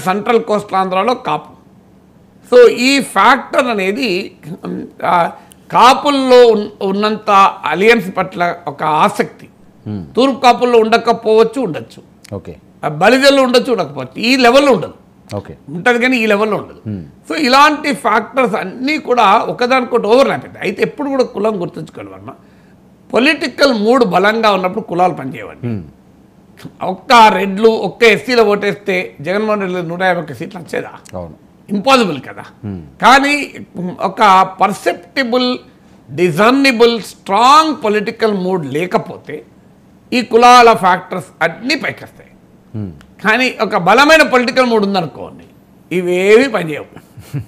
Central coastal ఆంధ్రాలో కాపు. So ఈ factor అనేది కాపుల్లో ఉన్నంత అలియన్స్ పట్ల ఒక ఆసక్తి తూర్పు కాపుల్లో ఉండకపోవచ్చు, ఉండొచ్చు. ఓకే, బలిజల్లో ఉండొచ్చు, ఉండకపోవచ్చు. ఈ లెవెల్లో ఉండదు. ఓకే, ఉంటుంది కానీ ఈ లెవెల్లో ఉండదు. సో ఇలాంటి ఫ్యాక్టర్స్ అన్నీ కూడా ఒకదానికొకటి ఓవర్లాప్ అవుతాయి. అయితే ఎప్పుడు కూడా కులం గుర్తుంచుకోవాలి వర్మ, పొలిటికల్ మూడ్ బలంగా ఉన్నప్పుడు కులాలు పనిచేయవండి. ఒక్క రెడ్లు ఒక్క ఎస్సీలో ఓటేస్తే జగన్మోహన్ రెడ్డి 151 సీట్లు వచ్చేదా? అవును, ఇంపాసిబుల్ కదా. కానీ ఒక పర్సెప్టిబుల్, డిజర్నబుల్, స్ట్రాంగ్ పొలిటికల్ మూడ్ లేకపోతే ఈ కులాల ఫ్యాక్టర్స్ అన్నీ పైకొస్తాయి. కానీ ఒక బలమైన పొలిటికల్ మూడ్ ఉందనుకోండి, ఇవేవి పనిచేయవు.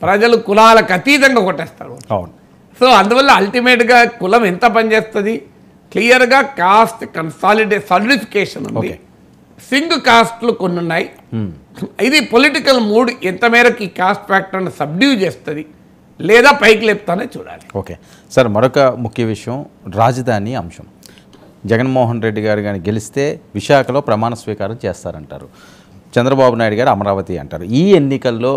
ప్రజలు కులాలకు అతీతంగా కొట్టేస్తారు. అవును. సో అందువల్ల అల్టిమేట్గా కులం ఎంత పనిచేస్తుంది, క్లియర్గా కాస్ట్ సాలిడిఫికేషన్ ఉంది. సింగ్ కాస్ట్లు కొన్ని ఉన్నాయి. ఇది పొలిటికల్ మూడ్ ఎంత మేరకు ఈ కాస్ట్ ఫ్యాక్టర్ని సబ్డ్యూ చేస్తుంది లేదా పైకి లేపుతానే చూడాలి. ఓకే సార్, మరొక ముఖ్య విషయం రాజధాని అంశం. జగన్మోహన్ రెడ్డి గారు కానీ గెలిస్తే విశాఖలో ప్రమాణ స్వీకారం చేస్తారంటారు, చంద్రబాబు నాయుడు గారు అమరావతి అంటారు. ఈ ఎన్నికల్లో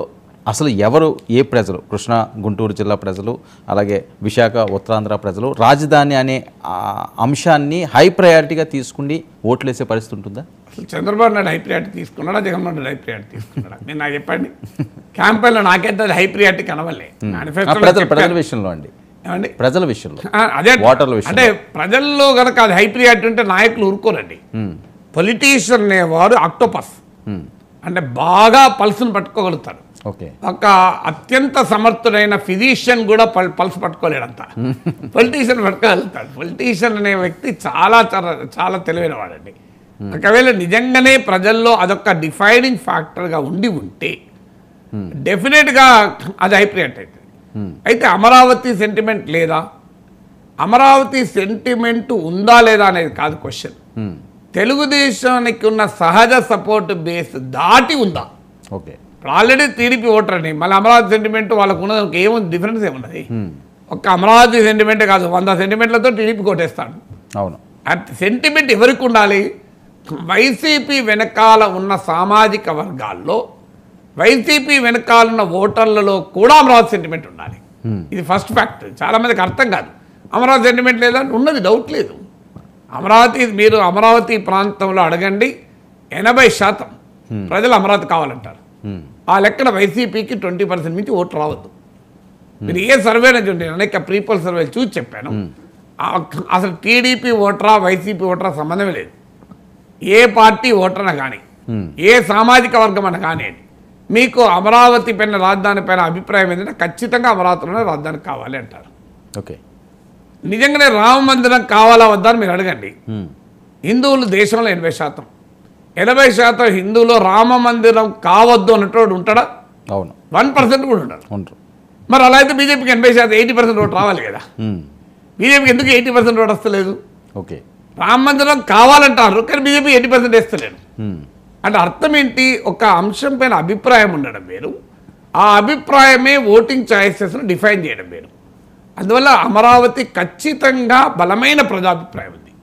అసలు ఎవరు, ఏ ప్రజలు, కృష్ణా గుంటూరు జిల్లా ప్రజలు అలాగే విశాఖ ఉత్తరాంధ్ర ప్రజలు రాజధాని అనే అంశాన్ని హై ప్రయారిటీగా తీసుకుని ఓట్లేసే పరిస్థితి ఉంటుందా? అసలు చంద్రబాబు నాయుడు హై ప్రయారిటీ తీసుకున్నాడా, జగన్మోహన్ రెడ్డి హై ప్రయారిటీ తీసుకున్నాడా? నేను నాకు చెప్పండి. క్యాంపెయిన్లో నాకైతే హై ప్రయారిటీ కనవలే. ప్రజల విషయంలో అండి, ప్రజల విషయంలో అదే ఓటర్ల విషయం అంటే ప్రజల్లో కనుక అది హై ప్రియారిటీ ఉంటే నాయకులు ఊరుకోరండి. పొలిటీషియన్ అనేవారు ఆక్టోపస్, అంటే బాగా పల్స్ను పట్టుకోగలుగుతారు. ఒక అత్యంత సమర్థుడైన ఫిజిషియన్ కూడా పల్స్ పట్టుకోలేడంత పొలిటీషియన్ పట్టుకోగలుగుతాడు. పొలిటీషియన్ అనే వ్యక్తి చాలా చాలా చాలా తెలివైన వాడండి. ఒకవేళ నిజంగానే ప్రజల్లో అదొక డిఫైనింగ్ ఫ్యాక్టర్గా ఉంటే డెఫినెట్గా అది హై ప్రియారిటీ అవుతుంది. అయితే అమరావతి సెంటిమెంట్ లేదా, అమరావతి సెంటిమెంట్ ఉందా లేదా అనేది కాదు క్వశ్చన్. తెలుగుదేశానికి ఉన్న సహజ సపోర్ట్ బేస్ దాటి ఉందా? ఓకే, ఆల్రెడీ టీడీపీ ఓటర్ అండి, మళ్ళీ అమరావతి సెంటిమెంట్ వాళ్ళకు ఉన్నది ఏముంది, డిఫరెన్స్ ఏమున్నది? ఒక అమరావతి సెంటిమెంట్ కాదు, 100 సెంటిమెంట్లతో టీడీపీ కొట్టేస్తాడు. అవును, సెంటిమెంట్ ఎవరికి ఉండాలి? వైసీపీ వెనకాల ఉన్న సామాజిక వర్గాల్లో, వైసీపీ వెనకాలన్న ఓటర్లలో కూడా అమరావతి సెంటిమెంట్ ఉండాలి. ఇది ఫస్ట్ ఫ్యాక్టర్. చాలామందికి అర్థం కాదు. అమరావతి సెంటిమెంట్ లేదంటే ఉన్నది, డౌట్ లేదు. అమరావతి, మీరు అమరావతి ప్రాంతంలో అడగండి, 80% ప్రజలు అమరావతి కావాలంటారు. ఆ లెక్కన వైసీపీకి 20% నుంచి ఓటు రావద్దు. మీరు ఏ సర్వే నుంచి ఉంటే, అనేక ప్రీపోల్ సర్వేలు చూసి చెప్పాను. అసలు టీడీపీ ఓటరా వైసీపీ ఓటరా సంబంధమే లేదు. ఏ పార్టీ ఓటర్న కానీ, ఏ సామాజిక వర్గం అని కానీ, మీకు అమరావతి పైన, రాజధాని పైన అభిప్రాయం ఏంటంటే ఖచ్చితంగా అమరావతిలోనే రాజధాని కావాలి అంటారు. ఓకే, నిజంగానే రామ మందిరం కావాలా వద్దా అని మీరు అడగండి. హిందువులు దేశంలో 80%, 80% హిందువులో రామ మందిరం కావద్దు అన్నట్టు ఉంటాడా? అవును, 1% కూడా ఉండరు. మరి అలా అయితే బీజేపీకి 80%, 80% ఓటు రావాలి కదా. బీజేపీకి ఎందుకు 80% ఓటు వస్తలేదు? ఓకే, రామ మందిరం కావాలంటారు కానీ బీజేపీ 80% వేస్తలేదు. అంటే అర్థం ఏంటి? ఒక అంశం పైన అభిప్రాయం ఉండడం వేరు, ఆ అభిప్రాయమే ఓటింగ్ చాయిసెస్ను డిఫైన్ చేయడం వేరు. అందువల్ల అమరావతి ఖచ్చితంగా బలమైన ప్రజాభిప్రాయం ఉంది.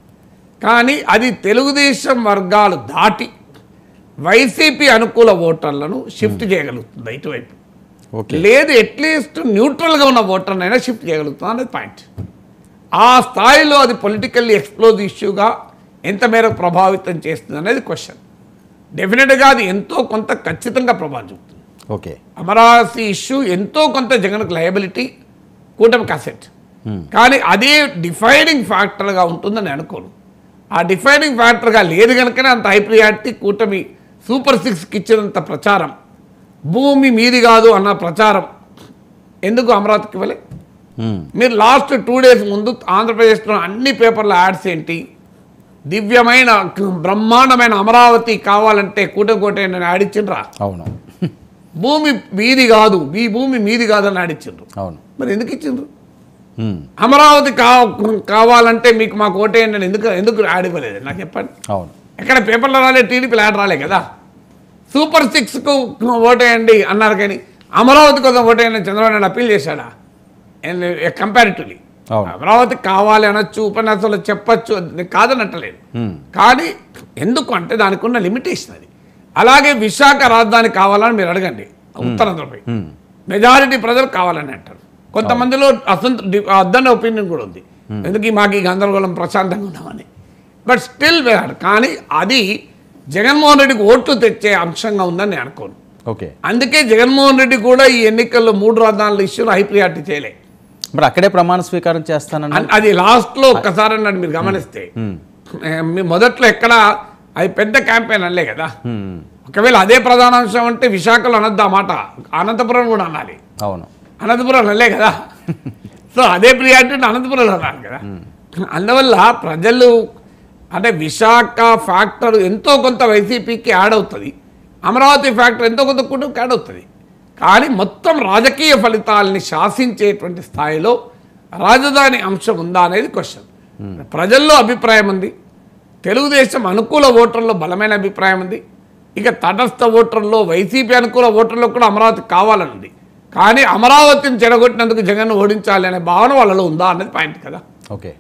కానీ అది తెలుగుదేశం వర్గాలు దాటి వైసీపీ అనుకూల ఓటర్లను షిఫ్ట్ చేయగలుగుతుంది ఇటువైపు. లేదు అట్లీస్ట్ న్యూట్రల్గా ఉన్న ఓటర్నైనా షిఫ్ట్ చేయగలుగుతుంది అనేది పాయింట్. ఆ స్థాయిలో అది పొలిటికల్లీ ఎక్స్ప్లోజ్ ఇష్యూగా ఎంత మేరకు ప్రభావితం చేస్తుంది అనేది క్వశ్చన్. డెఫినెట్గా అది ఎంతో కొంత ఖచ్చితంగా ప్రభావం చూపుతుంది. ఓకే, అమరావతి ఇష్యూ ఎంతో కొంత జగన్కు లయబిలిటీ, కూటమికి అసెట్. కానీ అదే డిఫైనింగ్ ఫ్యాక్టర్గా ఉంటుందని అనుకోను. ఆ డిఫైనింగ్ ఫ్యాక్టర్గా లేదు కనుకనే అంత హై ప్రియారిటీ కూటమి సూపర్ 6కి ఇచ్చినంత ప్రచారం, భూమి మీది కాదు అన్న ప్రచారం ఎందుకు అమరావతికి ఇవ్వలే? మీరు లాస్ట్ 2 days ముందు ఆంధ్రప్రదేశ్లో అన్ని పేపర్ల యాడ్స్ ఏంటి? దివ్యమైన బ్రహ్మాండమైన అమరావతి కావాలంటే కూటమి ఆడిచ్చిండ్రా? అవును. భూమి మీది కాదు, ఈ భూమి మీది కాదని ఆడిచ్చిండ్రు. అవును, మరి ఎందుకు ఇచ్చిండ్రు? అమరావతి కావాలంటే మీకు మాకు ఓటేయండి అని ఎందుకు యాడ్ ఇవ్వలేదు నాకు చెప్పండి. అవును, ఎక్కడ పేపర్లో రాలే, టీడీపీలో యాడ్ రాలే కదా. సూపర్ 6కు ఓటేయండి అన్నారు కానీ అమరావతి కోసం ఓటేయండి చంద్రబాబు నాయుడు అప్పీల్ చేశాడా? కంపారిటివ్లీ అమరావతి కావాలి అనొచ్చు, ఉపన్యాసంలో చెప్పచ్చు, కాదనట్టలేదు. కానీ ఎందుకు అంటే దానికి ఉన్న లిమిటేషన్. అలాగే విశాఖ రాజధాని కావాలని మీరు అడగండి ఉత్తరాంధ్రపై మెజారిటీ ప్రజలు కావాలని అంటారు. కొంతమందిలో అద్దన్న ఒపీనియన్ కూడా ఉంది, ఎందుకు మాకు ఈ గందరగోళం ప్రశాంతంగా ఉన్నామని. బట్ స్టిల్ కానీ అది జగన్మోహన్ రెడ్డికి ఓట్లు తెచ్చే అంశంగా ఉందని నేను అనుకోను. ఓకే, అందుకే జగన్మోహన్ రెడ్డి కూడా ఈ ఎన్నికల్లో 3 రాజధానుల ఇష్యూను హై ప్రియారిటీ చేయలే. మరి అక్కడే ప్రమాణ స్వీకారం చేస్తానని అది లాస్ట్లో ఒక్కసారి అన్నాడు. మీరు గమనిస్తే మీ మొదట్లో ఎక్కడ అది పెద్ద క్యాంపెయిన్ అనలే కదా. ఒకవేళ అదే ప్రధాన అంశం అంటే విశాఖలో అనొద్దు ఆ మాట, అనంతపురం కూడా అనాలి. అవును, అనంతపురం అనలే కదా. సో అదే ప్రియారిటీ అనంతపురంలో అనాలి కదా. అందువల్ల ప్రజలు అంటే విశాఖ ఫ్యాక్టర్ ఎంతో కొంత వైసీపీకి యాడ్ అవుతుంది, అమరావతి ఫ్యాక్టర్ ఎంతో కొంత కుటుంబకి యాడ్ అవుతుంది. కానీ మొత్తం రాజకీయ ఫలితాలని శాసించేటువంటి స్థాయిలో రాజధాని అంశం ఉందా అనేది క్వశ్చన్. ప్రజల్లో అభిప్రాయం ఉంది, తెలుగుదేశం అనుకూల ఓటర్లో బలమైన అభిప్రాయం ఉంది, ఇక తటస్థ ఓటర్లో వైసీపీ అనుకూల ఓటర్లో కూడా అమరావతి కావాలని ఉంది. కానీ అమరావతిని చెడగొట్టినందుకు జగన్ ఓడించాలి అనే భావన వాళ్ళలో ఉందా అన్నది పాయింట్ కదా. ఓకే,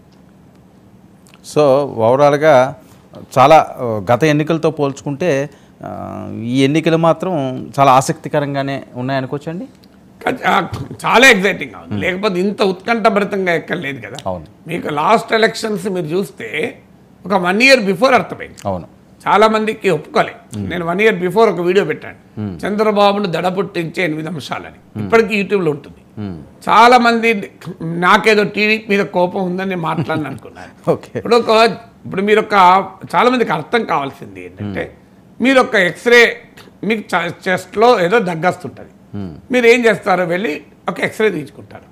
సో ఓవరాల్గా చాలా గత ఎన్నికలతో పోల్చుకుంటే ఈ ఎన్నికలు మాత్రం చాలా ఆసక్తికరంగానే ఉన్నాయనుకోవచ్చండి. చాలా ఎగ్జైటింగ్గా ఉంది, లేకపోతే ఇంత ఉత్కంఠభరితంగా ఎక్కడ లేదు కదా. అవును, మీకు లాస్ట్ ఎలక్షన్స్ మీరు చూస్తే ఒక 1 year బిఫోర్ అర్థమైంది. అవును, చాలా మందికి ఒప్పుకోలే. నేను 1 year బిఫోర్ ఒక వీడియో పెట్టాను, చంద్రబాబును దడ పుట్టించే 8 అంశాలని. ఇప్పటికీ యూట్యూబ్లో ఉంటుంది. చాలా మంది నాకేదో టీవీ మీద కోపం ఉందని మాట్లాడిన అనుకున్నారు. ఇప్పుడు మీరు చాలా మందికి అర్థం కావాల్సింది ఏంటంటే, మీరు ఒక ఎక్స్రే మీకు చెస్ట్లో ఏదో దగ్గొస్తుంటుంది, మీరు ఏం చేస్తారు, వెళ్ళి ఒక ఎక్స్రే తీసుకుంటారు.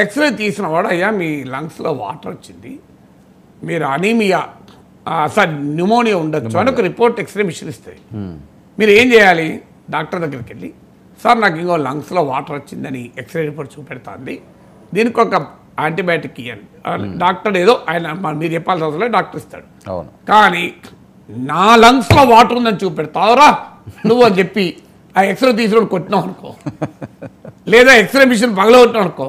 ఎక్స్రే తీసిన వాడు, అయ్యా మీ లంగ్స్లో వాటర్ వచ్చింది, మీరు అనీమియా న్యూమోనియా ఉండొచ్చు అని ఒక రిపోర్ట్ ఎక్స్రే మిషన్ ఇస్తుంది. మీరు ఏం చేయాలి, డాక్టర్ దగ్గరికి వెళ్ళి, సార్ నాకు ఇంకో లంగ్స్లో వాటర్ వచ్చిందని ఎక్స్రే రిపోర్ట్ చూపెడుతుంది, దీనికి ఒక యాంటీబయాటిక్ ఇవ్వండి. డాక్టర్ ఏదో ఆయన మీరు చెప్పాల్సిన అవసరం లేదు, డాక్టర్ ఇస్తాడు. కానీ నా లంగ్స్లో వాటర్ ఉందని చూపెడతావురా నువ్వు అని చెప్పి ఆ ఎక్స్రే తీసుకొని కొట్టినావు అనుకో, లేదా ఎక్స్రే మిషన్ పగలగొట్టినావు అనుకో,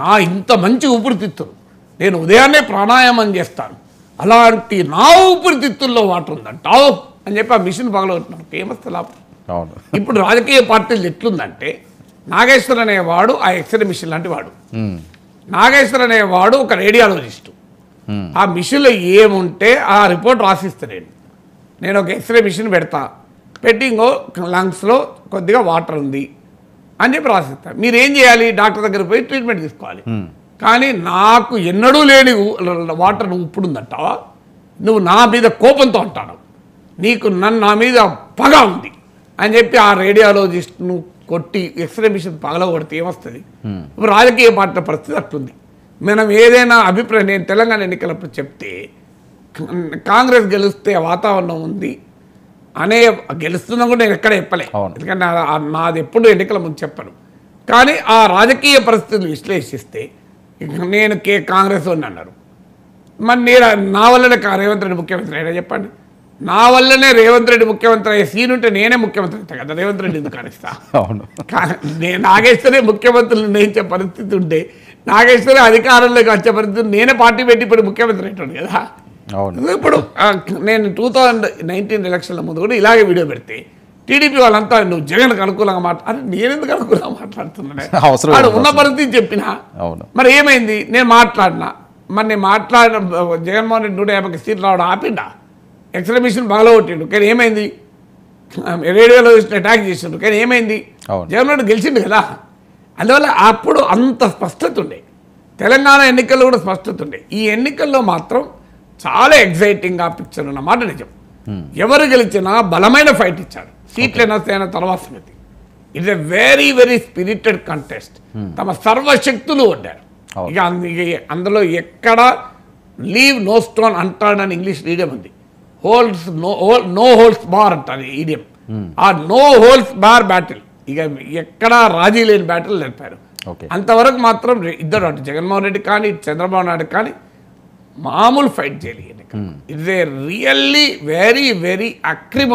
నా ఇంత మంచి ఊపిరితిత్తులు, నేను ఉదయాన్నే ప్రాణాయామం చేస్తాను, అలాంటి నా ఊపిరితిత్తుల్లో వాటర్ ఉందంటావు అని చెప్పి ఆ మిషన్ పగలగొట్టినావు, ఏమొస్తే లాభం. ఇప్పుడు రాజకీయ పార్టీలు ఎట్లుందంటే, నాగేశ్వర్ అనేవాడు ఆ ఎక్స్రే మిషన్ లాంటి వాడు, నాగేశ్వర్ అనేవాడు ఒక రేడియాలజిస్టు. ఆ మిషన్లో ఏముంటే ఆ రిపోర్ట్ రాసిస్తాను. నేను ఒక ఎక్స్రే మిషన్ పెడతా, పెట్టి ఇంకో లంగ్స్లో కొద్దిగా వాటర్ ఉంది అని చెప్పి రాసిస్తాను. మీరు ఏం చేయాలి, డాక్టర్ దగ్గర పోయి ట్రీట్మెంట్ తీసుకోవాలి. కానీ నాకు ఎన్నడూ లేని వాటర్ నువ్వు ఇప్పుడు ఉందంటావా, నువ్వు నా మీద కోపంతో అంటాను, నీకు నా మీద పగ ఉంది అని చెప్పి ఆ రేడియాలజిస్ట్ను కొట్టి ఎక్స్రే మిషన్ పగలగొడితే ఏమొస్తుంది. ఇప్పుడు రాజకీయ పార్టీల పరిస్థితి అట్లుంది. మనం ఏదైనా అభిప్రాయం, నేను తెలంగాణ ఎన్నికలప్పుడు చెప్తే కాంగ్రెస్ గెలిస్తే వాతావరణం ఉంది అనే, గెలుస్తున్నా కూడా నేను ఎక్కడ చెప్పలే, ఎందుకంటే నాది ఎప్పుడు ఎన్నికల ముందు చెప్పను. కానీ ఆ రాజకీయ పరిస్థితులు విశ్లేషిస్తే నేను కాంగ్రెస్ అని అన్నారు, మరి నేను నా వల్లనే రేవంత్ రెడ్డి ముఖ్యమంత్రి అయినా చెప్పండి, నా వల్లనే రేవంత్ రెడ్డి ముఖ్యమంత్రి అయ్యే సీన్ ఉంటే నేనే ముఖ్యమంత్రి అవుతా కదా, రేవంత్ రెడ్డి ఎందుకు అనిస్తా. నేను నాగేశ్వరే ముఖ్యమంత్రులు నిర్ణయించే పరిస్థితి ఉంటే, నాగేశ్వరే అధికారంలోకి వచ్చే పరిస్థితి నేనే పార్టీ పెట్టి ఇప్పుడు ముఖ్యమంత్రి అయిపోయాడు కదా. ఇప్పుడు నేను 2019 ఎలక్షన్ల ముందు కూడా ఇలాగే వీడియో పెడితే టీడీపీ వాళ్ళంతా నువ్వు జగన్కి అనుకూలంగా మాట్లాడు, నేనెందుకు అనుకూలంగా మాట్లాడుతున్నాను, ఉన్న పరిస్థితి చెప్పినా. మరి ఏమైంది, నేను మాట్లాడినా, మరి నేను మాట్లాడిన జగన్మోహన్ రెడ్డి 150 సీట్లు రావడం ఆపిండా, ఎక్స్రే మిషన్ పగలగొట్టిండు, కానీ ఏమైంది, రేడియోలో అటాక్ చేసిండు, కానీ ఏమైంది, జగన్మోహన్ రెడ్డి గెలిచిండు కదా. అందువల్ల అప్పుడు అంత స్పష్టత ఉండే, తెలంగాణ ఎన్నికల్లో కూడా స్పష్టత ఉండే. ఈ ఎన్నికల్లో మాత్రం చాలా ఎగ్జైటింగ్గా పిక్చర్ ఉన్నమాట నిజం. ఎవరు గెలిచినా బలమైన ఫైట్ ఇచ్చారు, సీట్లు అయిన తర్వాత సంగతి. It's a very very spirited contest, తమ సర్వశక్తులు వడ్డారు. ఇక అందులో ఎక్కడ లీవ్ నో స్టోన్ అంటాడని ఇంగ్లీష్ ఈడియం ఉంది, హోల్స్ నో హోల్స్ బార్ అంటారు ఈడియం. ఆ నో హోల్స్ బార్ బ్యాటిల్, ఇక ఎక్కడ రాజీ లేని బ్యాటిల్ నడిపారు. అంతవరకు మాత్రం ఇద్దరు, అటు జగన్మోహన్ రెడ్డి కానీ చంద్రబాబు నాయుడు కానీ మామూలు ఫైట్ చేయలేదు. It's a really very very అక్రిమ